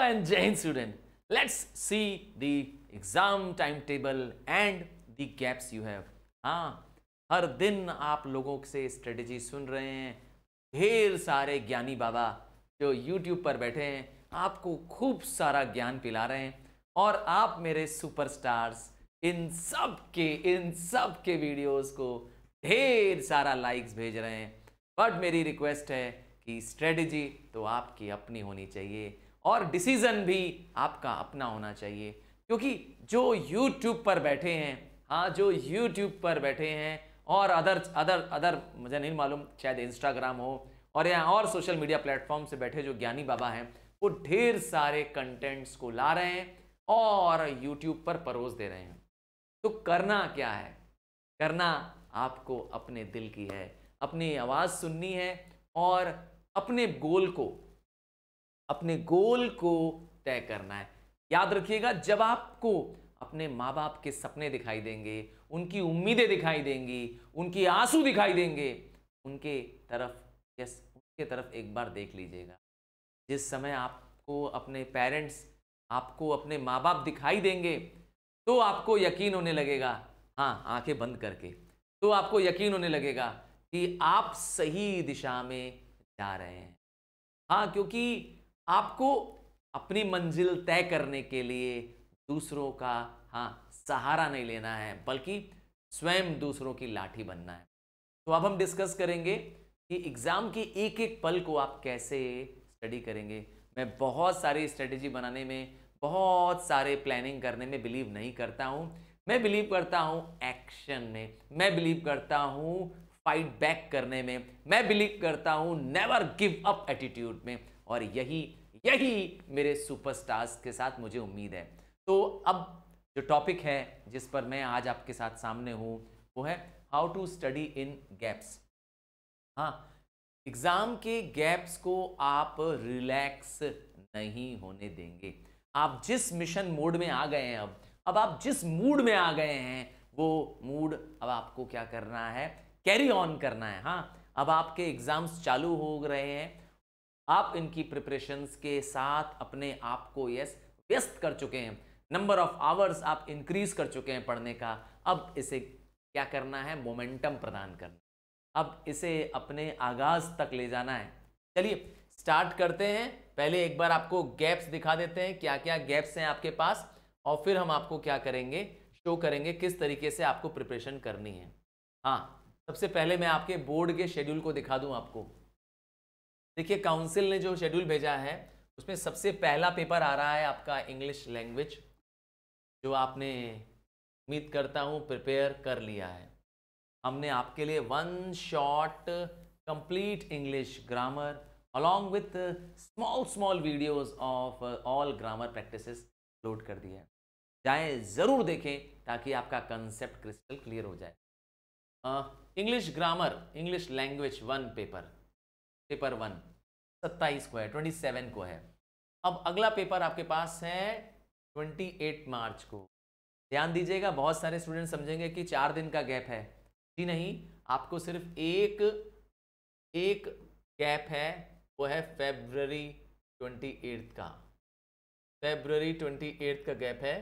and Jai Hind student. Let's see the exam timetable and the gaps you have. हाँ, हर दिन आप लोगों से स्ट्रेटेजी सुन रहे हैं. ढेर सारे ज्ञानी बाबा जो YouTube पर बैठे हैं आपको खूब सारा ज्ञान पिला रहे हैं और आप मेरे सुपरस्टार्स इन सब के वीडियोस को ढेर सारा लाइक्स भेज रहे हैं. बट मेरी रिक्वेस्ट है कि स्ट्रेटेजी तो आपकी अपनी होनी चाहिए और डिसीजन भी आपका अपना होना चाहिए, क्योंकि जो YouTube पर बैठे हैं, हाँ जो YouTube पर बैठे हैं और अदर मुझे नहीं मालूम, शायद इंस्टाग्राम हो और या और सोशल मीडिया प्लेटफॉर्म से बैठे जो ज्ञानी बाबा हैं वो ढेर सारे कंटेंट्स को ला रहे हैं और YouTube पर परोस दे रहे हैं. तो करना क्या है? करना आपको अपने दिल की है, अपनी आवाज़ सुननी है और अपने गोल को तय करना है. याद रखिएगा, जब आपको अपने माँ बाप के सपने दिखाई देंगे, उनकी उम्मीदें दिखाई देंगी, उनकी आंसू दिखाई देंगे, उनके तरफ एक बार देख लीजिएगा. जिस समय आपको अपने पेरेंट्स, आपको अपने माँ बाप दिखाई देंगे तो आपको यकीन होने लगेगा, हाँ आंखें बंद करके, तो आपको यकीन होने लगेगा कि आप सही दिशा में जा रहे हैं. हाँ, क्योंकि आपको अपनी मंजिल तय करने के लिए दूसरों का सहारा नहीं लेना है, बल्कि स्वयं दूसरों की लाठी बनना है. तो अब हम डिस्कस करेंगे कि एग्जाम के एक एक पल को आप कैसे स्टडी करेंगे. मैं बहुत सारी स्ट्रेटेजी बनाने में, बहुत सारे प्लानिंग करने में बिलीव नहीं करता हूं. मैं बिलीव करता हूं एक्शन में, मैं बिलीव करता हूं फाइट बैक करने में, मैं बिलीव करता हूं नेवर गिव अप एटीट्यूड में, और यही मेरे सुपरस्टार्स के साथ मुझे उम्मीद है. तो अब जो टॉपिक है जिस पर मैं आज आपके साथ सामने हूं वो है how to study in gaps. हाँ, एग्जाम के गैप्स को आप रिलैक्स नहीं होने देंगे. आप जिस मिशन मोड में आ गए हैं, अब आप जिस मूड में आ गए हैं, वो मूड अब आपको क्या करना है, कैरी ऑन करना है. हाँ, अब आपके एग्जाम्स चालू हो रहे हैं, आप इनकी प्रिपरेशंस के साथ अपने आप को व्यस्त कर चुके हैं, नंबर ऑफ आवर्स आप इंक्रीज कर चुके हैं पढ़ने का. अब इसे क्या करना है, मोमेंटम प्रदान करना, अब इसे अपने आगाज तक ले जाना है. चलिए स्टार्ट करते हैं. पहले एक बार आपको गैप्स दिखा देते हैं, क्या क्या गैप्स हैं आपके पास, और फिर हम आपको क्या करेंगे, शो करेंगे किस तरीके से आपको प्रिपरेशन करनी है. हाँ, सबसे पहले मैं आपके बोर्ड के शेड्यूल को दिखा दूं आपको. देखिए, काउंसिल ने जो शेड्यूल भेजा है उसमें सबसे पहला पेपर आ रहा है आपका इंग्लिश लैंग्वेज, जो आपने उम्मीद करता हूं प्रिपेयर कर लिया है. हमने आपके लिए one shot complete English grammar along with small videos of all grammar practices load कर दिया है. जाएं जरूर देखें ताकि आपका कंसेप्ट क्रिस्टल क्लियर हो जाए. English grammar, English language one paper 1 27 को है, 27 को है. अब अगला पेपर आपके पास है 28 मार्च को. ध्यान दीजिएगा, बहुत सारे स्टूडेंट समझेंगे कि 4 दिन का गैप है. जी नहीं, आपको सिर्फ एक गैप है, वो है February 28 का. February 28 का गैप है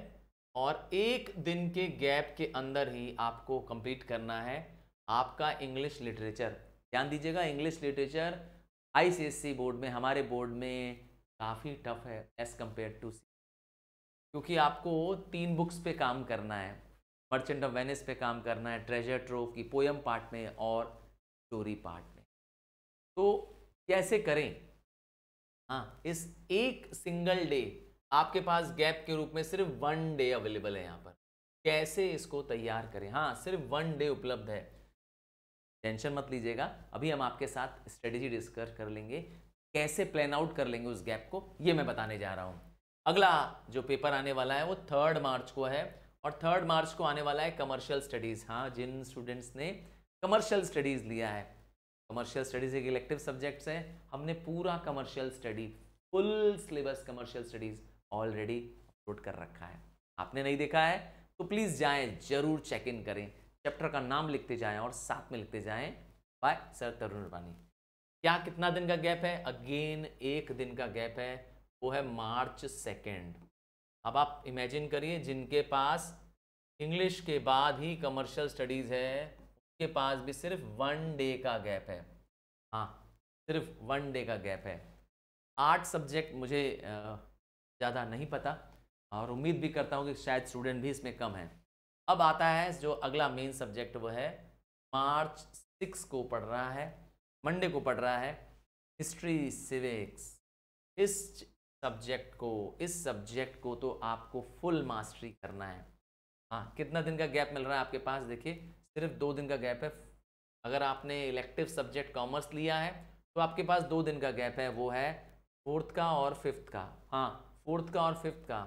और एक दिन के गैप के अंदर ही आपको कंप्लीट करना है आपका इंग्लिश लिटरेचर. ध्यान दीजिएगा, इंग्लिश लिटरेचर ICSE बोर्ड में, हमारे बोर्ड में काफ़ी टफ है एज कम्पेयर टू सी, क्योंकि आपको 3 बुक्स पे काम करना है. मर्चेंट ऑफ वेनिस पे काम करना है, ट्रेजर ट्रोव की पोयम पार्ट में और स्टोरी पार्ट में. तो कैसे करें? हाँ, इस एक सिंगल डे आपके पास गैप के रूप में सिर्फ 1 डे अवेलेबल है यहाँ पर. कैसे इसको तैयार करें? हाँ, सिर्फ 1 डे उपलब्ध है. टेंशन मत लीजिएगा, अभी हम आपके साथ स्ट्रेटेजी डिस्कस कर लेंगे, कैसे प्लान आउट कर लेंगे उस गैप को, ये मैं बताने जा रहा हूँ. अगला जो पेपर आने वाला है वो 3 मार्च को है और 3 मार्च को आने वाला है कमर्शियल स्टडीज़. हाँ, जिन स्टूडेंट्स ने कमर्शियल स्टडीज़ लिया है, कमर्शियल स्टडीज़ एक इलेक्टिव सब्जेक्ट्स है, हमने पूरा commercial study, full syllabus commercial studies already upload कर रखा है. आपने नहीं देखा है तो प्लीज़ जाएं, जरूर चेक इन करें, चैप्टर का नाम लिखते जाएं और साथ में लिखते जाएं बाय सर तरुण रुपानी. क्या कितना दिन का गैप है? अगेन 1 दिन का गैप है. वो है मार्च 2। अब आप इमेजिन करिए, जिनके पास इंग्लिश के बाद ही कमर्शियल स्टडीज़ है, उनके पास भी सिर्फ 1 डे का गैप है। हाँ, सिर्फ 1 डे का गैप है। 8 सब्जेक्ट मुझे ज़्यादा नहीं पता, और उम्मीद भी करता हूँ कि शायद स्टूडेंट भी इसमें कम है। अब आता है जो अगला मेन सब्जेक्ट, वो है मार्च 6 को पढ़ रहा है, मंडे को पढ़ रहा है, हिस्ट्री सिविक्स। इस सब्जेक्ट को तो आपको फुल मास्टरी करना है। हाँ, कितना दिन का गैप मिल रहा है आपके पास? देखिए, सिर्फ 2 दिन का गैप है। अगर आपने इलेक्टिव सब्जेक्ट कॉमर्स लिया है तो आपके पास 2 दिन का गैप है, वो है 4th का और 5th का। हाँ, 4th का और 5th का।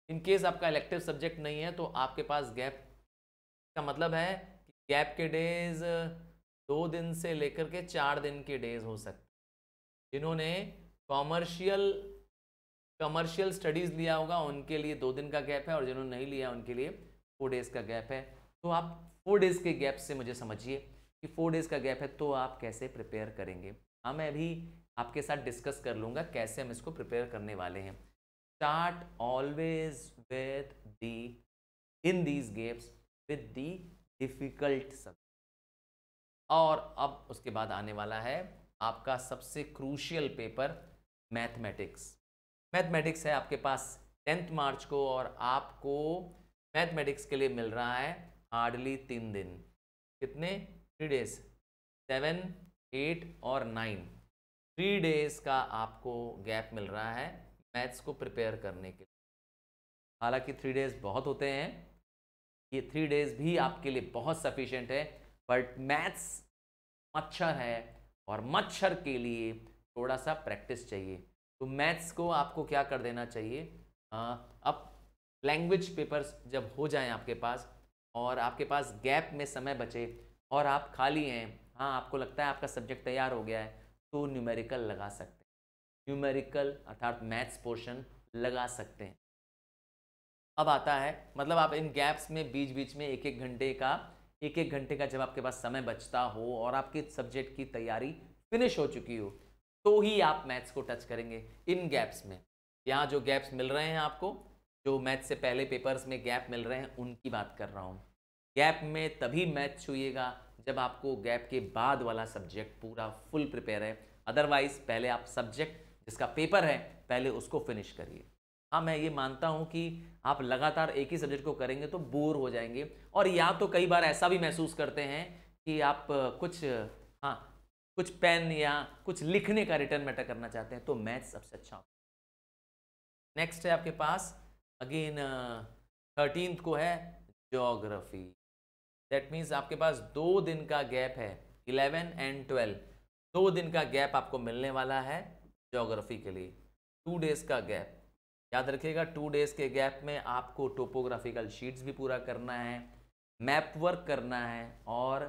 इन केस आपका इलेक्टिव सब्जेक्ट नहीं है तो आपके पास गैप का मतलब है कि गैप के डेज 2 दिन से लेकर के 4 दिन के डेज हो सकते हैं। जिन्होंने कमर्शियल स्टडीज़ लिया होगा उनके लिए 2 दिन का गैप है, और जिन्होंने नहीं लिया उनके लिए 4 डेज़ का गैप है। तो आप 4 डेज़ के गैप से मुझे समझिए कि 4 डेज़ का गैप है तो आप कैसे प्रिपेयर करेंगे। हाँ, मैं अभी आपके साथ डिस्कस कर लूँगा कैसे हम इसको प्रिपेयर करने वाले हैं। Start always with the in these gaps with the difficult subject. और अब उसके बाद आने वाला है आपका सबसे क्रूशियल पेपर, मैथमेटिक्स। मैथमेटिक्स है आपके पास 10th मार्च को, और आपको मैथमेटिक्स के लिए मिल रहा है हार्डली 3 दिन। कितने? 3 डेज, 7, 8 और 9। 3 डेज का आपको गैप मिल रहा है मैथ्स को प्रिपेयर करने के लिए। हालांकि 3 डेज बहुत होते हैं, ये 3 डेज भी आपके लिए बहुत सफिशिएंट है, बट मैथ्स मच्छर है, और मच्छर के लिए थोड़ा सा प्रैक्टिस चाहिए। तो मैथ्स को आपको क्या कर देना चाहिए, अब लैंग्वेज पेपर्स जब हो जाएं आपके पास, और आपके पास गैप में समय बचे और आप खाली हैं, हाँ आपको लगता है आपका सब्जेक्ट तैयार हो गया है, तो न्यूमेरिकल लगा सकते हैं। न्यूमेरिकल अर्थात मैथ्स पोर्शन लगा सकते हैं। अब आता है, मतलब आप इन गैप्स में बीच बीच में एक एक घंटे का जब आपके पास समय बचता हो और आपके सब्जेक्ट की तैयारी फिनिश हो चुकी हो, तो ही आप मैथ्स को टच करेंगे इन गैप्स में। यहाँ जो गैप्स मिल रहे हैं आपको, जो मैथ्स से पहले पेपर्स में गैप मिल रहे हैं, उनकी बात कर रहा हूँ। गैप में तभी मैथ छूइएगा जब आपको गैप के बाद वाला सब्जेक्ट पूरा फुल प्रिपेयर है। अदरवाइज पहले आप सब्जेक्ट जिसका पेपर है पहले उसको फिनिश करिए। हाँ, मैं ये मानता हूँ कि आप लगातार एक ही सब्जेक्ट को करेंगे तो बोर हो जाएंगे, और या तो कई बार ऐसा भी महसूस करते हैं कि आप कुछ पेन या कुछ लिखने का रिटर्न मैटर करना चाहते हैं, तो मैथ्स सबसे अच्छा। नेक्स्ट है आपके पास अगेन 13th को है ज्योग्राफी। दैट मीन्स आपके पास 2 दिन का गैप है, 11 एंड 12। 2 दिन का गैप आपको मिलने वाला है ज्योग्राफी के लिए, 2 डेज का गैप। याद रखिएगा 2 डेज के गैप में आपको टोपोग्राफिकल शीट्स भी पूरा करना है, मैप वर्क करना है, और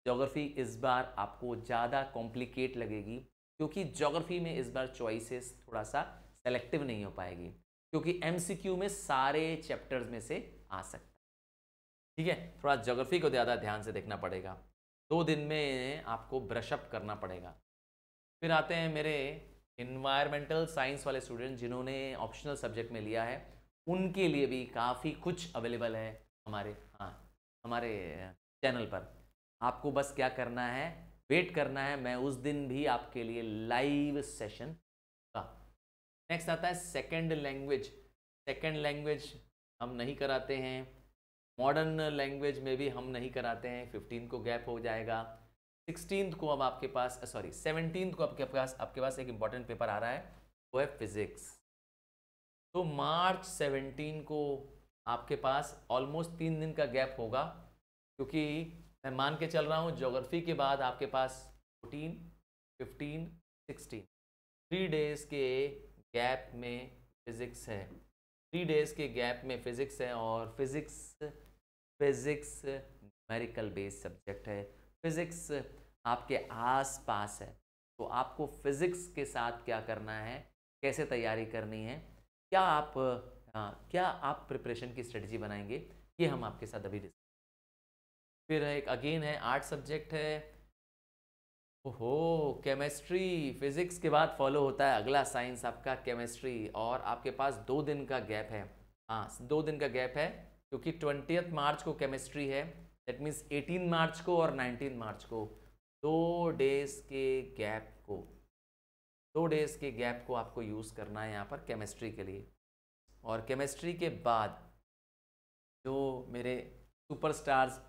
ज्योग्राफी इस बार आपको ज़्यादा कॉम्प्लिकेट लगेगी क्योंकि ज्योग्राफी में इस बार चॉइसेस थोड़ा सा सेलेक्टिव नहीं हो पाएगी, क्योंकि एमसीक्यू में सारे चैप्टर्स में से आ सकता है। ठीक है, थोड़ा ज्योग्राफी को ज़्यादा ध्यान से देखना पड़ेगा। 2 दिन में आपको ब्रशअप करना पड़ेगा। फिर आते हैं मेरे इन्वायरमेंटल साइंस वाले स्टूडेंट जिन्होंने ऑप्शनल सब्जेक्ट में लिया है, उनके लिए भी काफ़ी कुछ अवेलेबल है हमारे चैनल पर। आपको बस क्या करना है, वेट करना है, मैं उस दिन भी आपके लिए लाइव सेशन का। नेक्स्ट आता है सेकंड लैंग्वेज। सेकंड लैंग्वेज हम नहीं कराते हैं, मॉडर्न लैंग्वेज में भी हम नहीं कराते हैं। 15 को गैप हो जाएगा। 16th को अब आपके पास 17th को आपके पास एक इम्पॉर्टेंट पेपर आ रहा है, वो है फिजिक्स। तो मार्च 17 को आपके पास ऑलमोस्ट 3 दिन का गैप होगा, क्योंकि मैं मान के चल रहा हूँ ज्योग्राफी के बाद आपके पास 14, 15, 16 3 डेज के गैप में फिजिक्स है। 3 डेज के गैप में फिजिक्स है, और फिजिक्स न्यूमेरिकल बेस्ड सब्जेक्ट है। फिजिक्स आपके आस पास है, तो आपको फिजिक्स के साथ क्या करना है, कैसे तैयारी करनी है, क्या आप प्रिपरेशन की स्ट्रेटजी बनाएंगे, ये हम आपके साथ अभी डिस्कस। फिर एक अगेन है आर्ट सब्जेक्ट है, ओहो, केमिस्ट्री, फिजिक्स के बाद फॉलो होता है अगला साइंस आपका केमिस्ट्री, और आपके पास 2 दिन का गैप है। हाँ, 2 दिन का गैप है, क्योंकि 20 मार्च को केमिस्ट्री है, दैट मीन्स 18 मार्च को और 19 मार्च को, 2 डेज के गैप को, 2 डेज के गैप को आपको यूज़ करना है यहाँ पर केमिस्ट्री के लिए। और केमिस्ट्री के बाद जो मेरे सुपरस्टार्स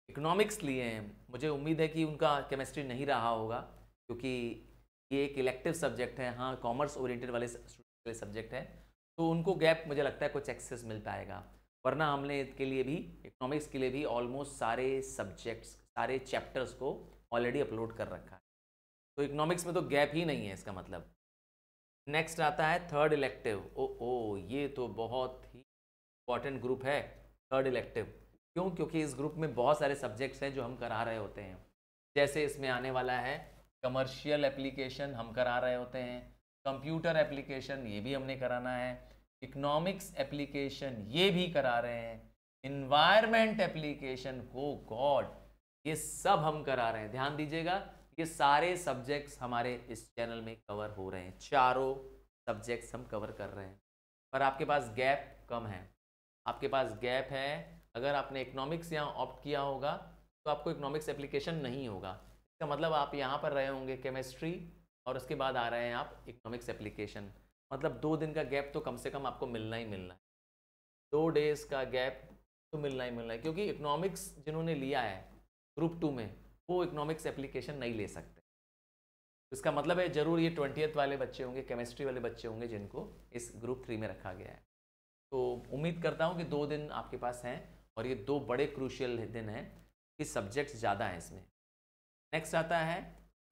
इकोनॉमिक्स लिए हैं, मुझे उम्मीद है कि उनका केमिस्ट्री नहीं रहा होगा, क्योंकि ये एक इलेक्टिव सब्जेक्ट है। हाँ, कॉमर्स ओरिएंटेड वाले स्टूडेंट वाले सब्जेक्ट है, तो उनको गैप मुझे लगता है कुछ एक्सेस मिल पाएगा, वरना हमने इसके लिए भी, इकोनॉमिक्स के लिए भी ऑलमोस्ट सारे सब्जेक्ट्स, सारे चैप्टर्स को ऑलरेडी अपलोड कर रखा है। तो इकोनॉमिक्स में तो गैप ही नहीं है इसका मतलब। नेक्स्ट आता है थर्ड इलेक्टिव। ओ, ये तो बहुत ही इंपॉर्टेंट ग्रुप है, थर्ड इलेक्टिव। क्यों? क्योंकि इस ग्रुप में बहुत सारे सब्जेक्ट्स हैं जो हम करा रहे होते हैं। जैसे इसमें आने वाला है कमर्शियल एप्लीकेशन, हम करा रहे होते हैं, कंप्यूटर एप्लीकेशन ये भी हमने कराना है, इकोनॉमिक्स एप्लीकेशन ये भी करा रहे हैं, इन्वायरमेंट एप्लीकेशन, हो गॉड, ये सब हम करा रहे हैं। ध्यान दीजिएगा, ये सारे सब्जेक्ट्स हमारे इस चैनल में कवर हो रहे हैं, चारों सब्जेक्ट्स हम कवर कर रहे हैं। पर आपके पास गैप कम है, आपके पास गैप है। अगर आपने इकोनॉमिक्स यहाँ ऑप्ट किया होगा तो आपको इकोनॉमिक्स एप्लीकेशन नहीं होगा, इसका मतलब आप यहाँ पर रहे होंगे केमिस्ट्री और उसके बाद आ रहे हैं आप इकोनॉमिक्स एप्लीकेशन, मतलब 2 दिन का गैप तो कम से कम आपको मिलना ही मिलना है। 2 डेज का गैप तो मिलना ही मिलना है, क्योंकि इकोनॉमिक्स जिन्होंने लिया है ग्रुप 2 में, वो इकोनॉमिक्स एप्लीकेशन नहीं ले सकते। इसका मतलब है ज़रूर ये 20th वाले बच्चे होंगे, केमिस्ट्री वाले बच्चे होंगे जिनको इस ग्रुप 3 में रखा गया है। तो उम्मीद करता हूँ कि 2 दिन आपके पास हैं, और ये 2 बड़े क्रूशियल दिन हैं कि सब्जेक्ट्स ज़्यादा हैं इसमें। नेक्स्ट आता है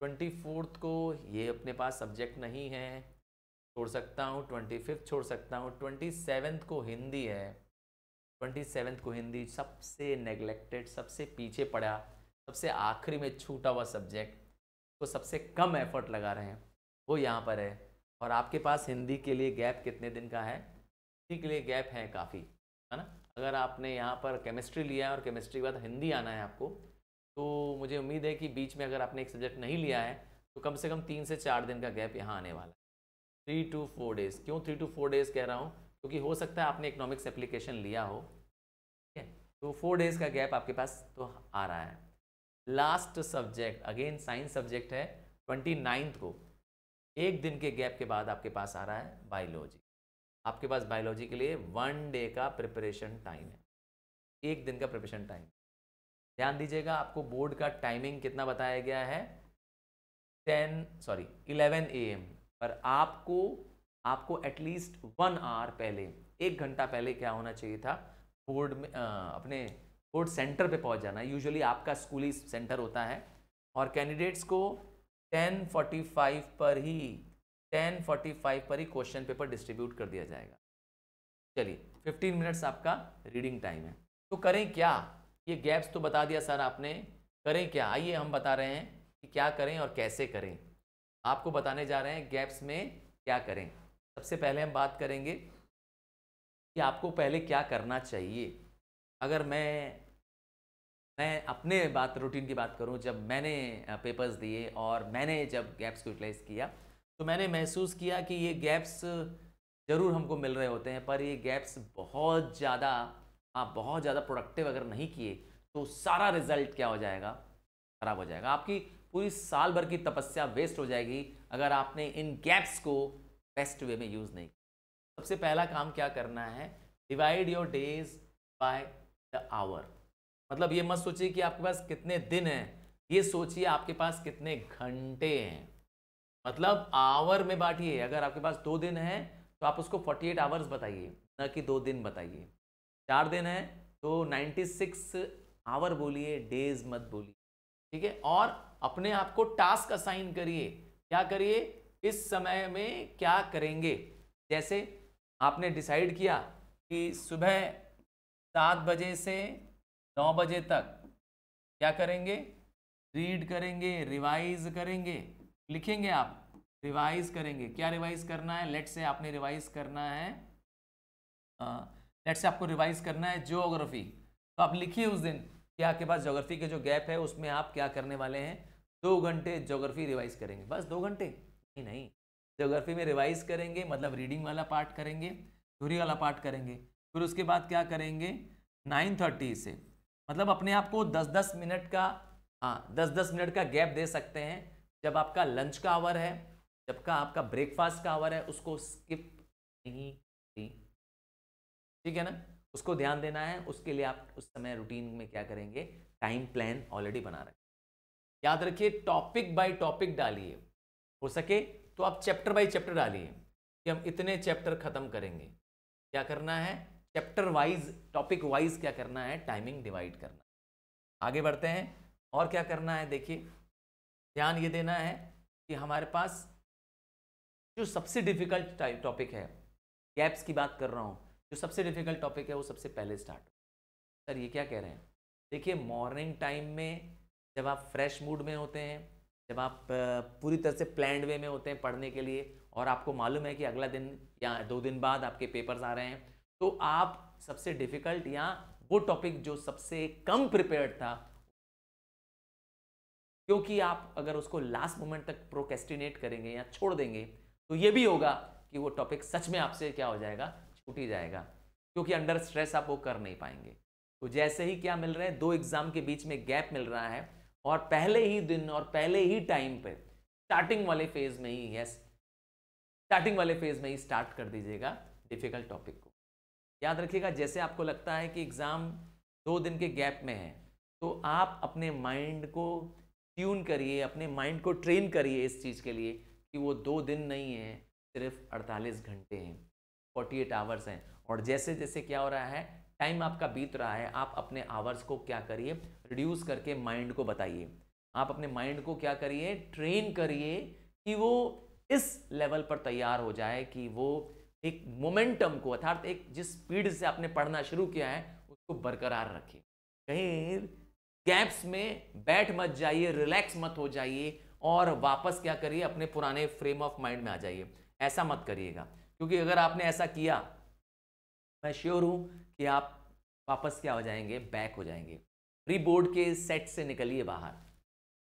24th को, ये अपने पास सब्जेक्ट नहीं है, छोड़ सकता हूँ। 25th छोड़ सकता हूँ। 27th को हिंदी है, 27th को हिंदी, सबसे नेग्लेक्टेड, सबसे पीछे पड़ा, सबसे आखिरी में छूटा हुआ सब्जेक्ट, तो सबसे कम एफर्ट लगा रहे हैं वो यहाँ पर है। और आपके पास हिंदी के लिए गैप कितने दिन का है? हिंदी के लिए गैप है काफ़ी, है ना। अगर आपने यहाँ पर केमिस्ट्री लिया है और केमिस्ट्री के बाद हिंदी आना है आपको, तो मुझे उम्मीद है कि बीच में अगर आपने एक सब्जेक्ट नहीं लिया है तो कम से कम 3 से 4 दिन का गैप यहाँ आने वाला है। 3 to 4 डेज़। क्यों 3 to 4 डेज़ कह रहा हूँ? क्योंकि हो सकता है आपने इकोनॉमिक्स एप्लीकेशन लिया हो, ठीक है, तो 4 डेज़ का गैप आपके पास तो आ रहा है। Last subject again science subject है, 29th को, 1 दिन के गैप के बाद आपके पास आ रहा है बायोलॉजी। आपके पास बायोलॉजी के लिए 1 डे का प्रिपरेशन टाइम है, 1 दिन का प्रिपरेशन टाइम। ध्यान दीजिएगा, आपको बोर्ड का टाइमिंग कितना बताया गया है? 11 AM, पर आपको एटलीस्ट 1 आवर पहले, 1 घंटा पहले क्या होना चाहिए था, बोर्ड में अपने बोर्ड सेंटर पे पहुंच जाना। यूजुअली आपका स्कूल ही सेंटर होता है, और कैंडिडेट्स को 10:45 पर ही 10:45 पर ही क्वेश्चन पेपर डिस्ट्रीब्यूट कर दिया जाएगा। चलिए, 15 मिनट्स आपका रीडिंग टाइम है। तो करें क्या? ये गैप्स तो बता दिया सर आपने, करें क्या? आइए हम बता रहे हैं कि क्या करें और कैसे करें। आपको बताने जा रहे हैं गैप्स में क्या करें। सबसे पहले हम बात करेंगे कि आपको पहले क्या करना चाहिए। अगर मैं अपने रूटीन की बात करूं, जब मैंने पेपर्स दिए और मैंने जब गैप्स को यूटिलाइज़ किया, तो मैंने महसूस किया कि ये गैप्स ज़रूर हमको मिल रहे होते हैं, पर ये गैप्स बहुत ज़्यादा, आप बहुत ज़्यादा प्रोडक्टिव अगर नहीं किए तो सारा रिजल्ट क्या हो जाएगा? ख़राब हो जाएगा। आपकी पूरी साल भर की तपस्या वेस्ट हो जाएगी अगर आपने इन गैप्स को बेस्ट वे में यूज़ नहीं किया। सबसे पहला काम क्या करना है? Divide your days by the hour. मतलब ये मत सोचिए कि आपके पास कितने दिन हैं, ये सोचिए आपके पास कितने घंटे हैं। मतलब आवर में बांटिए। अगर आपके पास 2 दिन हैं तो आप उसको 48 आवर्स बताइए, न कि 2 दिन बताइए। 4 दिन है तो 96 आवर बोलिए, डेज मत बोलिए, ठीक है। और अपने आप को टास्क असाइन करिए। क्या करिए? इस समय में क्या करेंगे? जैसे आपने डिसाइड किया कि सुबह 7 बजे से 9 बजे तक क्या करेंगे? रीड करेंगे, रिवाइज करेंगे। लिखेंगे आप, रिवाइज करेंगे। क्या रिवाइज करना है? लेट से आपने रिवाइज करना है, लेट से आपको रिवाइज करना है ज्योग्राफी। तो आप लिखिए उस दिन कि आपके पास ज्योग्राफी के जो गैप है उसमें आप क्या करने वाले हैं, 2 घंटे ज्योग्राफी रिवाइज करेंगे, बस 2 घंटे नहीं, ज्योग्राफी में रिवाइज करेंगे मतलब रीडिंग वाला पार्ट करेंगे, थ्योरी वाला पार्ट करेंगे, फिर उसके बाद क्या करेंगे 9:30 से, मतलब अपने आप को 10-10 मिनट का 10-10 मिनट का गैप दे सकते हैं। जब आपका लंच का आवर है, जब का आपका ब्रेकफास्ट का आवर है, उसको स्किप नहीं, ठीक है ना, उसको ध्यान देना है। उसके लिए आप उस समय रूटीन में क्या करेंगे, टाइम प्लान ऑलरेडी बना रखें। याद रखिए टॉपिक बाय टॉपिक डालिए, हो सके तो आप चैप्टर बाय चैप्टर डालिए कि हम इतने चैप्टर खत्म करेंगे। क्या करना है, चैप्टर वाइज टॉपिक वाइज क्या करना है, टाइमिंग डिवाइड करना। आगे बढ़ते हैं, और क्या करना है, देखिए ध्यान ये देना है कि हमारे पास जो सबसे डिफिकल्ट टॉपिक है, गैप्स की बात कर रहा हूँ, जो सबसे डिफिकल्ट टॉपिक है वो सबसे पहले स्टार्ट। सर ये क्या कह रहे हैं, देखिए मॉर्निंग टाइम में जब आप फ्रेश मूड में होते हैं, जब आप पूरी तरह से प्लान्ड वे में होते हैं पढ़ने के लिए, और आपको मालूम है कि अगला दिन या 2 दिन बाद आपके पेपर्स आ रहे हैं, तो आप सबसे डिफिकल्ट या वो टॉपिक जो सबसे कम प्रिपेयर्ड था, क्योंकि आप अगर उसको लास्ट मोमेंट तक प्रोकेस्टिनेट करेंगे या छोड़ देंगे तो ये भी होगा कि वो टॉपिक सच में आपसे क्या हो जाएगा, छूट ही जाएगा, क्योंकि अंडर स्ट्रेस आप वो कर नहीं पाएंगे। तो जैसे ही क्या मिल रहा है, 2 एग्जाम के बीच में गैप मिल रहा है, और पहले ही दिन और पहले ही टाइम पे स्टार्टिंग वाले फेज में ही, यस स्टार्टिंग वाले फेज में ही स्टार्ट कर दीजिएगा डिफिकल्ट टॉपिक को। याद रखिएगा जैसे आपको लगता है कि एग्जाम 2 दिन के गैप में है, तो आप अपने माइंड को ट्यून करिए, अपने माइंड को ट्रेन करिए इस चीज़ के लिए कि वो 2 दिन नहीं है, सिर्फ 48 घंटे हैं, 48 आवर्स हैं। और जैसे जैसे क्या हो रहा है, टाइम आपका बीत रहा है, आप अपने आवर्स को क्या करिए, रिड्यूस करके माइंड को बताइए, आप अपने माइंड को क्या करिए, ट्रेन करिए कि वो इस लेवल पर तैयार हो जाए कि वो एक मोमेंटम को, अर्थात एक जिस स्पीड से आपने पढ़ना शुरू किया है उसको बरकरार रखिए। कहीं गैप्स में बैठ मत जाइए, रिलैक्स मत हो जाइए और वापस क्या करिए, अपने पुराने फ्रेम ऑफ माइंड में आ जाइए। ऐसा मत करिएगा, क्योंकि अगर आपने ऐसा किया, मैं श्योर हूं कि आप वापस क्या हो जाएंगे, बैक हो जाएंगे। प्री बोर्ड के सेट से निकलिए बाहर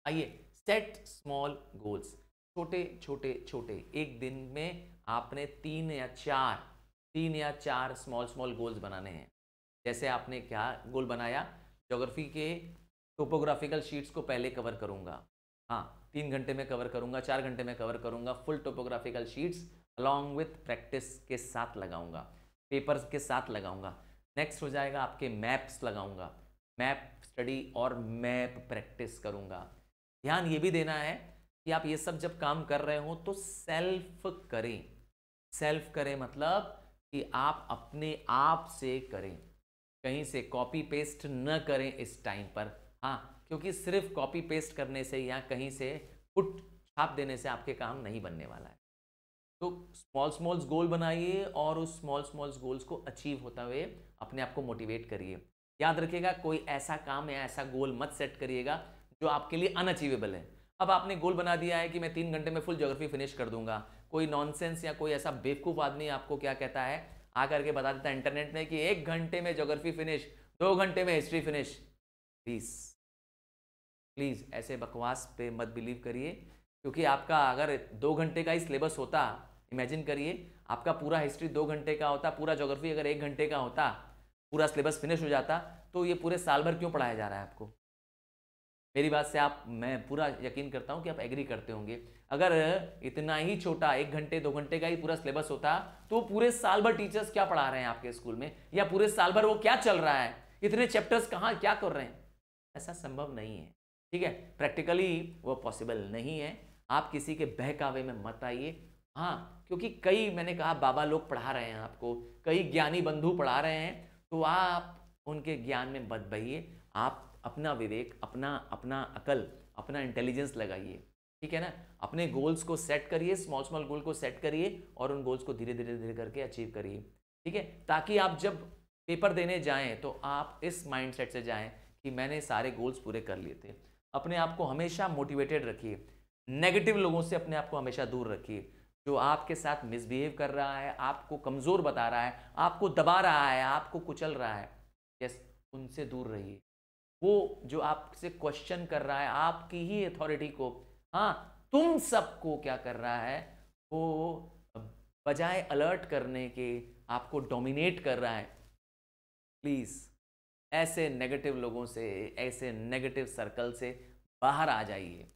आइए। सेट स्मॉल गोल्स, छोटे छोटे छोटे, एक दिन में आपने 3 या 4 स्मॉल गोल्स बनाने हैं। जैसे आपने क्या गोल बनाया, ज्योग्राफी के टोपोग्राफिकल शीट्स को पहले कवर करूंगा, 3 घंटे में कवर करूंगा, 4 घंटे में कवर करूंगा, full topographical sheets along with practice के साथ लगाऊंगा, पेपर्स के साथ लगाऊंगा। नेक्स्ट हो जाएगा आपके मैप्स लगाऊंगा, मैप स्टडी और मैप प्रैक्टिस करूंगा। ध्यान ये भी देना है कि आप ये सब जब काम कर रहे हो तो सेल्फ करें। सेल्फ करें मतलब कि आप अपने आप से करें, कहीं से कॉपी पेस्ट न करें इस टाइम पर। क्योंकि सिर्फ कॉपी पेस्ट करने से या कहीं से पुट छाप देने से आपके काम नहीं बनने वाला है। तो स्मॉल गोल बनाइए और उस स्मॉल गोल्स को अचीव होता हुए अपने आप को मोटिवेट करिए। याद रखिएगा कोई ऐसा काम या ऐसा गोल मत सेट करिएगा जो आपके लिए अनअचीवेबल है। अब आपने गोल बना दिया है कि मैं 3 घंटे में फुल ज्योग्राफी फिनिश कर दूंगा, कोई नॉनसेंस या कोई ऐसा बेवकूफ़ आदमी आपको क्या कहता है, आकर के बता देता है इंटरनेट में कि 1 घंटे में ज्योग्राफी फिनिश, 2 घंटे में हिस्ट्री फिनिश। प्लीज़ ऐसे बकवास पे मत बिलीव करिए, क्योंकि आपका अगर 2 घंटे का ही सिलेबस होता, इमेजिन करिए आपका पूरा हिस्ट्री 2 घंटे का होता, पूरा ज्योग्राफी अगर 1 घंटे का होता, पूरा सिलेबस फिनिश हो जाता, तो ये पूरे साल भर क्यों पढ़ाया जा रहा है आपको। मेरी बात से मैं पूरा यकीन करता हूँ कि आप एग्री करते होंगे। अगर इतना ही छोटा 1 घंटे 2 घंटे का ही पूरा सिलेबस होता, तो पूरे साल भर टीचर्स क्या पढ़ा रहे हैं आपके स्कूल में, या पूरे साल भर वो क्या चल रहा है, इतने चैप्टर्स कहाँ क्या कर रहे हैं। ऐसा संभव नहीं है, ठीक है, प्रैक्टिकली वो पॉसिबल नहीं है। आप किसी के बहकावे में मत आइए। क्योंकि कई, मैंने कहा, बाबा लोग पढ़ा रहे हैं आपको, कई ज्ञानी बंधु पढ़ा रहे हैं, तो आप उनके ज्ञान में मत बहिए। आप अपना विवेक, अपना अकल, अपना इंटेलिजेंस लगाइए, ठीक है ना। अपने गोल्स को सेट करिए, स्मॉल गोल को सेट करिए और उन गोल्स को धीरे धीरे करके अचीव करिए, ठीक है, ताकि आप जब पेपर देने जाएं तो आप इस माइंडसेट से जाएं कि मैंने सारे गोल्स पूरे कर लिए थे। अपने आप को हमेशा मोटिवेटेड रखिए, नेगेटिव लोगों से अपने आप को हमेशा दूर रखिए। जो आपके साथ मिसबिहेव कर रहा है, आपको कमज़ोर बता रहा है, आपको दबा रहा है, आपको कुचल रहा है, यस, उनसे दूर रहिए। वो जो आपसे क्वेश्चन कर रहा है आपकी ही अथॉरिटी को, हाँ तुम सबको क्या कर रहा है, वो बजाय अलर्ट करने के आपको डोमिनेट कर रहा है। प्लीज ऐसे नेगेटिव लोगों से, ऐसे नेगेटिव सर्कल से बाहर आ जाइए,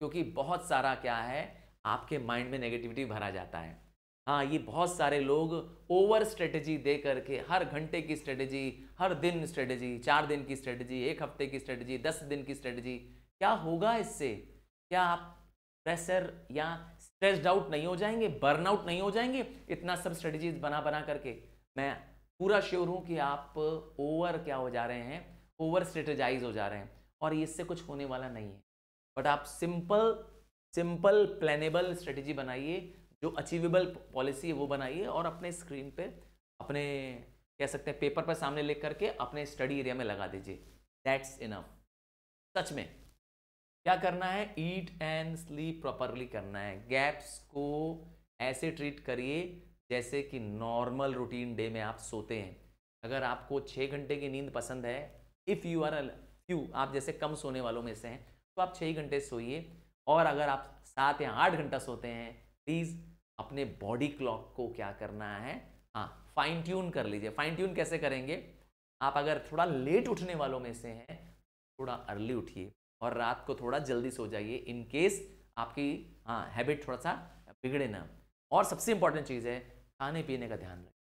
क्योंकि बहुत सारा क्या है आपके माइंड में नेगेटिविटी भरा जाता है। हाँ, ये बहुत सारे लोग ओवर स्ट्रेटेजी दे करके, हर घंटे की स्ट्रेटेजी, हर दिन स्ट्रेटेजी, 4 दिन की स्ट्रेटेजी, 1 हफ्ते की स्ट्रेटेजी, 10 दिन की स्ट्रेटेजी, क्या होगा इससे? क्या आप प्रेशर या स्ट्रेस्ड आउट नहीं हो जाएंगे, बर्नआउट नहीं हो जाएंगे इतना सब स्ट्रेटेजीज बना बना करके? मैं पूरा श्योर हूं कि आप ओवर क्या हो जा रहे हैं, ओवर स्ट्रेटेजाइज हो जा रहे हैं, और इससे कुछ होने वाला नहीं है। बट आप सिंपल प्लानेबल स्ट्रेटेजी बनाइए, जो अचीवेबल पॉलिसी है वो बनाइए, और अपने स्क्रीन पे, अपने कह सकते हैं पेपर पर सामने लिख करके अपने स्टडी एरिया में लगा दीजिए। That's enough. सच में क्या करना है, ईट एंड स्लीप प्रॉपरली करना है। गैप्स को ऐसे ट्रीट करिए जैसे कि नॉर्मल रूटीन डे में आप सोते हैं। अगर आपको 6 घंटे की नींद पसंद है, इफ़ यू आर आप जैसे कम सोने वालों में से हैं, तो आप 6 घंटे सोइए। और अगर आप 7 या 8 घंटा सोते हैं, प्लीज़ अपने बॉडी क्लॉक को क्या करना है, हाँ फाइन ट्यून कर लीजिए। फाइन ट्यून कैसे करेंगे, आप अगर थोड़ा लेट उठने वालों में से हैं, थोड़ा अर्ली उठिए और रात को थोड़ा जल्दी सो जाइए, इन केस आपकी हैबिट थोड़ा सा बिगड़े ना। और सबसे इंपॉर्टेंट चीज़ है, खाने पीने का ध्यान रखें।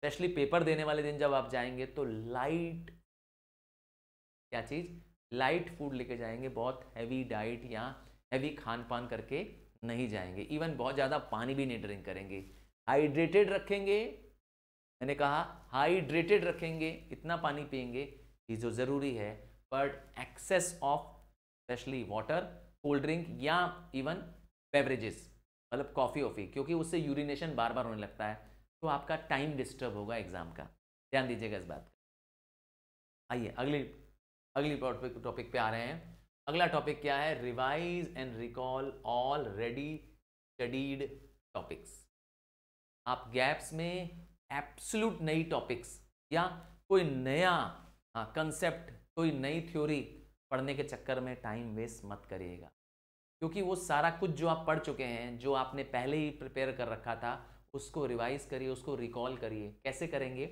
स्पेशली पेपर देने वाले दिन जब आप जाएंगे तो लाइट, क्या चीज़, लाइट फूड लेके जाएंगे। बहुत हैवी डाइट या हैवी खान पान करके नहीं जाएंगे। इवन बहुत ज़्यादा पानी भी नहीं ड्रिंक करेंगे। हाइड्रेटेड रखेंगे, मैंने कहा हाइड्रेटेड रखेंगे, इतना पानी पिएंगे ये जो ज़रूरी है। But excess of specially water, cold drink or even beverages, मतलब कॉफ़ी वॉफ़ी, क्योंकि उससे यूरिनेशन बार बार होने लगता है, तो आपका टाइम डिस्टर्ब होगा एग्जाम का। ध्यान दीजिएगा इस बात का। आइए अगली टॉपिक पे आ रहे हैं। अगला टॉपिक क्या है, revise and recall already studied topics. आप गैप्स में एब्सोल्यूट नई टॉपिक्स या कोई नया कंसेप्ट, कोई नई थ्योरी पढ़ने के चक्कर में टाइम वेस्ट मत करिएगा, क्योंकि वो सारा कुछ जो आप पढ़ चुके हैं, जो आपने पहले ही प्रिपेयर कर रखा था, उसको रिवाइज करिए, उसको रिकॉल करिए। कैसे करेंगे,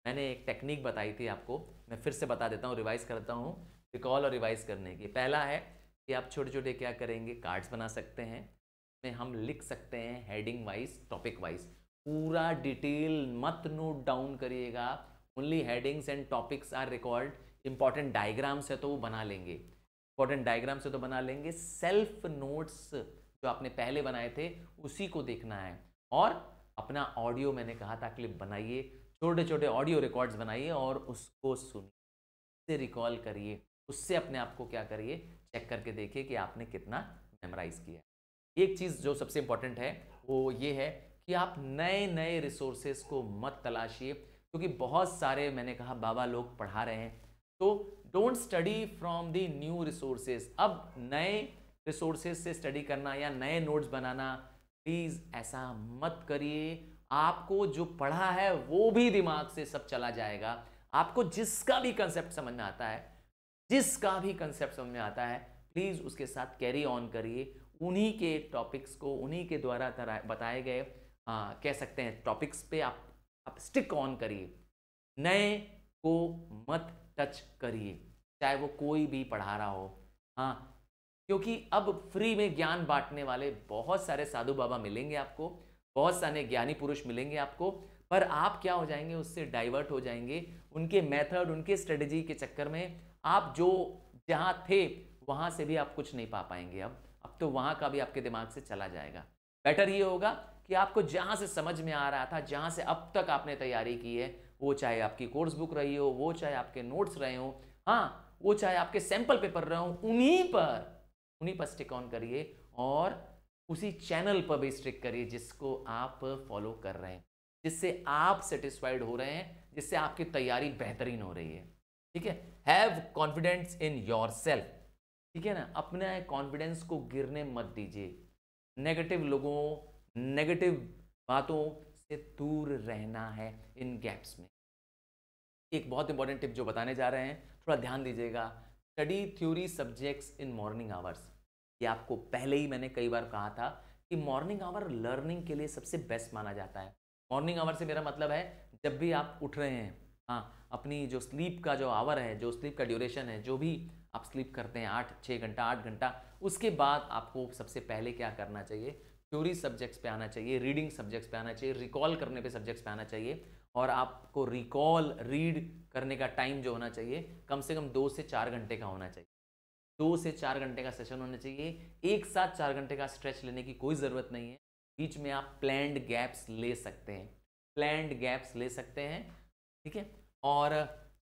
मैंने एक टेक्निक बताई थी आपको, मैं फिर से बता देता हूँ, रिवाइज करता हूँ रिकॉल और रिवाइज करने की। पहला है कि आप छोटे छोटे क्या करेंगे, कार्ड्स बना सकते हैं, में हम लिख सकते हैं हेडिंग वाइज, टॉपिक वाइज। पूरा डिटेल मत नोट डाउन करिएगा, only headings and topics are record. Important diagrams है तो वो बना लेंगे, इंपॉर्टेंट डायग्राम से तो बना लेंगे। सेल्फ नोट्स जो आपने पहले बनाए थे उसी को देखना है। और अपना ऑडियो, मैंने कहा था क्लिप बनाइए, छोटे छोटे ऑडियो रिकॉर्ड्स बनाइए और उसको सुनिए, उससे रिकॉल करिए, उससे अपने आप को क्या करिए, चेक करके देखिए कि आपने कितना मेमोराइज किया। एक चीज़ जो सबसे इंपॉर्टेंट है वो ये है कि आप नए नए रिसोर्सेज को मत तलाशिए, क्योंकि बहुत सारे, मैंने कहा, बाबा लोग पढ़ा रहे हैं, तो don't study from the new resources. अब नए रिसोर्सेज से स्टडी करना या नए नोट्स बनाना, प्लीज़ ऐसा मत करिए। आपको जो पढ़ा है वो भी दिमाग से सब चला जाएगा। आपको जिसका भी कंसेप्ट समझ में आता है, जिसका भी कंसेप्ट समझ में आता है, प्लीज़ उसके साथ कैरी ऑन करिए। उन्हीं के टॉपिक्स को, उन्हीं के द्वारा बताए गए कह सकते हैं टॉपिक्स पे आप स्टिक ऑन करिए। नए को मत टच करिए, चाहे वो कोई भी पढ़ा रहा हो। हाँ, क्योंकि अब फ्री में ज्ञान बांटने वाले बहुत सारे साधु बाबा मिलेंगे आपको, बहुत सारे ज्ञानी पुरुष मिलेंगे आपको, पर आप क्या हो जाएंगे, उससे डाइवर्ट हो जाएंगे। उनके मेथड, उनके स्ट्रेटजी के चक्कर में आप जो जहाँ थे वहाँ से भी आप कुछ नहीं पा पाएंगे। अब तो वहाँ का भी आपके दिमाग से चला जाएगा। बेटर ये होगा कि आपको जहाँ से समझ में आ रहा था, जहाँ से अब तक आपने तैयारी की है, वो चाहे आपकी कोर्स बुक रही हो, वो चाहे आपके नोट्स रहे हो, हाँ वो चाहे आपके सैंपल पेपर रहे हो, उन्हीं पर स्टिक ऑन करिए और उसी चैनल पर भी स्टिक करिए जिसको आप फॉलो कर रहे हैं, जिससे आप सेटिस्फाइड हो रहे हैं, जिससे आपकी तैयारी बेहतरीन हो रही है। ठीक है, have confidence in your self. ठीक है ना, अपने कॉन्फिडेंस को गिरने मत दीजिए। नेगेटिव लोगों, नेगेटिव बातों से दूर रहना है इन गैप्स में। एक बहुत इंपॉर्टेंट टिप जो बताने जा रहे हैं, थोड़ा ध्यान दीजिएगा। Study theory subjects in morning hours. ये आपको पहले ही मैंने कई बार कहा था कि मॉर्निंग आवर लर्निंग के लिए सबसे बेस्ट माना जाता है। मॉर्निंग आवर से मेरा मतलब है जब भी आप उठ रहे हैं, हाँ, अपनी जो स्लीप का जो आवर है, जो स्लीप का ड्यूरेशन है, जो भी आप स्लीप करते हैं 6 घंटा 8 घंटा, उसके बाद आपको सबसे पहले क्या करना चाहिए, थ्योरी सब्जेक्ट्स पे आना चाहिए, रीडिंग सब्जेक्ट्स पे आना चाहिए, रिकॉल करने पे सब्जेक्ट्स पे आना चाहिए। और आपको रिकॉल रीड करने का टाइम जो होना चाहिए कम से कम 2 से 4 घंटे का होना चाहिए। 2 से 4 घंटे का सेशन होना चाहिए। एक साथ 4 घंटे का स्ट्रेच लेने की कोई ज़रूरत नहीं है। बीच में आप प्लैंड गैप्स ले सकते हैं, प्लैंड गैप्स ले सकते हैं, ठीक है। और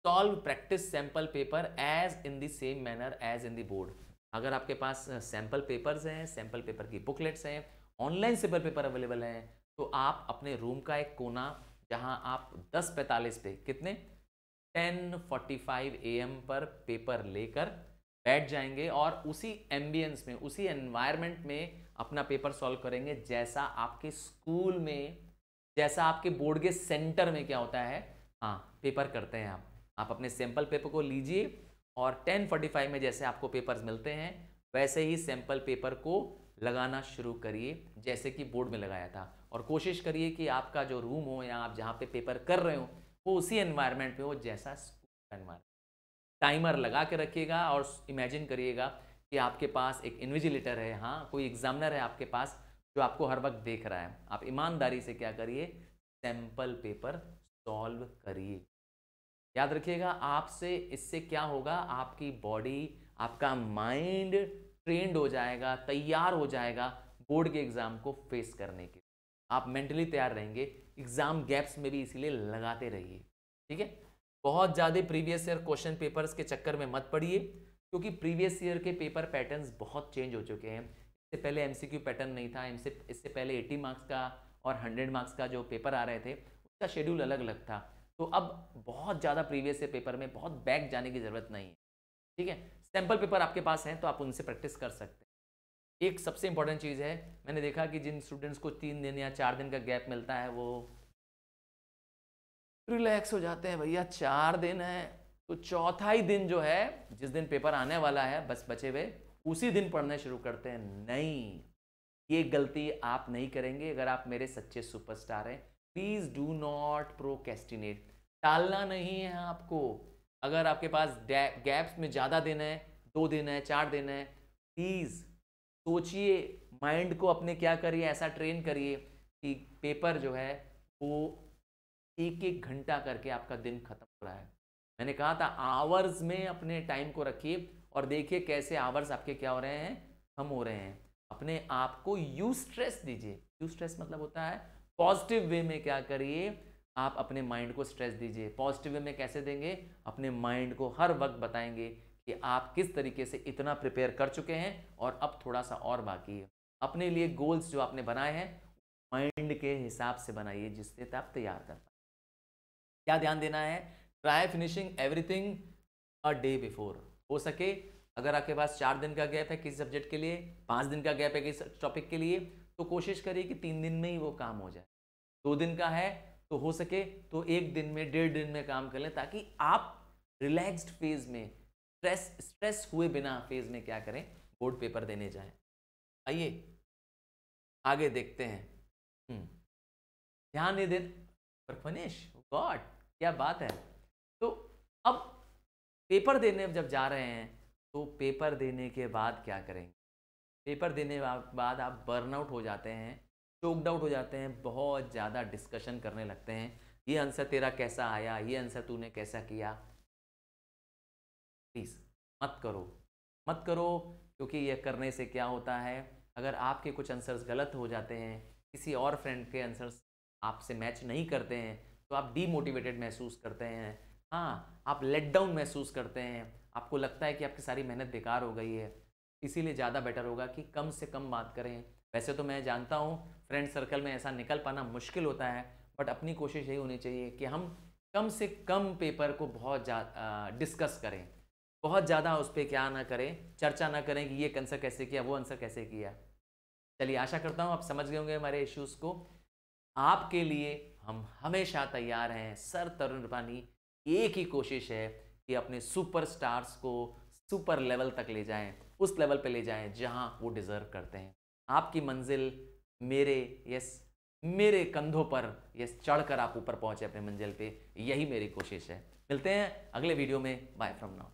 solve practice sample paper as in the same manner as in the board. अगर आपके पास सैम्पल पेपर्स हैं, सैम्पल पेपर की बुकलेट्स हैं, ऑनलाइन सैम्पल पेपर अवेलेबल हैं, तो आप अपने रूम का एक कोना जहां आप 10:45 पे कितने 10:45 AM पर पेपर लेकर बैठ जाएंगे और उसी एम्बियंस में, उसी एनवायरनमेंट में अपना पेपर सॉल्व करेंगे जैसा आपके स्कूल में, जैसा आपके बोर्ड के सेंटर में क्या होता है, हाँ, पेपर करते हैं आप अपने सैंपल पेपर को लीजिए और 10:45 में जैसे आपको पेपर्स मिलते हैं वैसे ही सैंपल पेपर को लगाना शुरू करिए जैसे कि बोर्ड में लगाया था। और कोशिश करिए कि आपका जो रूम हो या आप जहाँ पे पेपर कर रहे हो वो उसी एनवायरनमेंट में हो जैसा स्कूल का एनवायरनमेंट। टाइमर लगा के रखिएगा और इमेजिन करिएगा कि आपके पास एक इन्विजिलेटर है, हाँ, कोई एग्जामिनर है आपके पास जो आपको हर वक्त देख रहा है। आप ईमानदारी से क्या करिए, सैंपल पेपर सॉल्व करिए। याद रखिएगा, आपसे इससे क्या होगा, आपकी बॉडी, आपका माइंड ट्रेंड हो जाएगा, तैयार हो जाएगा बोर्ड के एग्जाम को फेस करने के लिए। आप मेंटली तैयार रहेंगे। एग्जाम गैप्स में भी इसीलिए लगाते रहिए, ठीक है। बहुत ज़्यादा प्रीवियस ईयर क्वेश्चन पेपर्स के चक्कर में मत पड़िए क्योंकि प्रीवियस ईयर के पेपर पैटर्न्स बहुत चेंज हो चुके हैं। इससे पहले एमसीक्यू पैटर्न नहीं था, इससे पहले 80 मार्क्स का और 100 मार्क्स का जो पेपर आ रहे थे उसका शेड्यूल अलग अलग था। तो अब बहुत ज़्यादा प्रीवियस ईयर पेपर में बहुत बैक जाने की ज़रूरत नहीं है, ठीक है। सैम्पल पेपर आपके पास हैं तो आप उनसे प्रैक्टिस कर सकते हैं। एक सबसे इंपॉर्टेंट चीज़ है, मैंने देखा कि जिन स्टूडेंट्स को 3 दिन या 4 दिन का गैप मिलता है वो रिलैक्स हो जाते हैं। भैया 4 दिन है तो चौथा ही दिन जो है, जिस दिन पेपर आने वाला है बस बचे हुए, उसी दिन पढ़ने शुरू करते हैं। नहीं, ये गलती आप नहीं करेंगे अगर आप मेरे सच्चे सुपरस्टार हैं। प्लीज डू नॉट प्रोकेस्टिनेट, टालना नहीं है आपको। अगर आपके पास गैप्स में ज़्यादा दिन है, 2 दिन है, 4 दिन है, प्लीज़ सोचिए, माइंड को अपने क्या करिए, ऐसा ट्रेन करिए कि पेपर जो है वो 1-1 घंटा करके आपका दिन खत्म हो रहा है। मैंने कहा था आवर्स में अपने टाइम को रखिए और देखिए कैसे आवर्स आपके क्या हो रहे हैं, कम हो रहे हैं। अपने आप को यू स्ट्रेस दीजिए। यू स्ट्रेस मतलब होता है पॉजिटिव वे में क्या करिए, आप अपने माइंड को स्ट्रेस दीजिए। पॉजिटिव वे में कैसे देंगे, अपने माइंड को हर वक्त बताएंगे कि आप किस तरीके से इतना प्रिपेयर कर चुके हैं और अब थोड़ा सा और बाकी है। अपने लिए गोल्स जो आपने बनाए हैं माइंड के हिसाब से बनाइए जिससे आप तैयार कर पाए। क्या ध्यान देना है, try finishing everything a day before. हो सके अगर आपके पास 4 दिन का गैप है किसी सब्जेक्ट के लिए, 5 दिन का गैप है किसी टॉपिक के लिए, तो कोशिश करिए कि 3 दिन में ही वो काम हो जाए। 2 दिन का है तो हो सके तो 1 दिन में, 1.5 दिन में काम कर लें ताकि आप रिलैक्स्ड फेज में, स्ट्रेस हुए बिना फेज में क्या करें, बोर्ड पेपर देने जाएं। आइए आगे देखते हैं। ध्यान नहीं दे पर फनिश, गॉड क्या बात है। तो अब पेपर देने जब जा रहे हैं तो पेपर देने के बाद क्या करेंगे, पेपर देने के बाद आप बर्नआउट हो जाते हैं, चोक्ड आउट हो जाते हैं, बहुत ज़्यादा डिस्कशन करने लगते हैं, ये आंसर तेरा कैसा आया, ये आंसर तूने कैसा किया। प्लीज़ मत करो, मत करो, क्योंकि ये करने से क्या होता है, अगर आपके कुछ आंसर्स गलत हो जाते हैं, किसी और फ्रेंड के आंसर्स आपसे मैच नहीं करते हैं तो आप डीमोटिवेटेड महसूस करते हैं, हाँ, आप लेट डाउन महसूस करते हैं, आपको लगता है कि आपकी सारी मेहनत बेकार हो गई है। इसीलिए ज़्यादा बेटर होगा कि कम से कम बात करें। वैसे तो मैं जानता हूँ फ्रेंड सर्कल में ऐसा निकल पाना मुश्किल होता है, बट अपनी कोशिश यही होनी चाहिए कि हम कम से कम पेपर को बहुत ज़्यादा डिस्कस करें, बहुत ज़्यादा उस पर क्या ना करें, चर्चा ना करें कि ये आंसर कैसे किया, वो आंसर कैसे किया। चलिए आशा करता हूँ आप समझ गए होंगे हमारे इश्यूज़ को। आपके लिए हम हमेशा तैयार हैं। सर तरुण रूपानी, एक ही कोशिश है कि अपने सुपरस्टार्स को सुपर लेवल तक ले जाएं, उस लेवल पे ले जाएं जहां वो डिजर्व करते हैं। आपकी मंजिल मेरे कंधों पर चढ़कर आप ऊपर पहुंचे अपने मंजिल पे, यही मेरी कोशिश है। मिलते हैं अगले वीडियो में। Bye from now.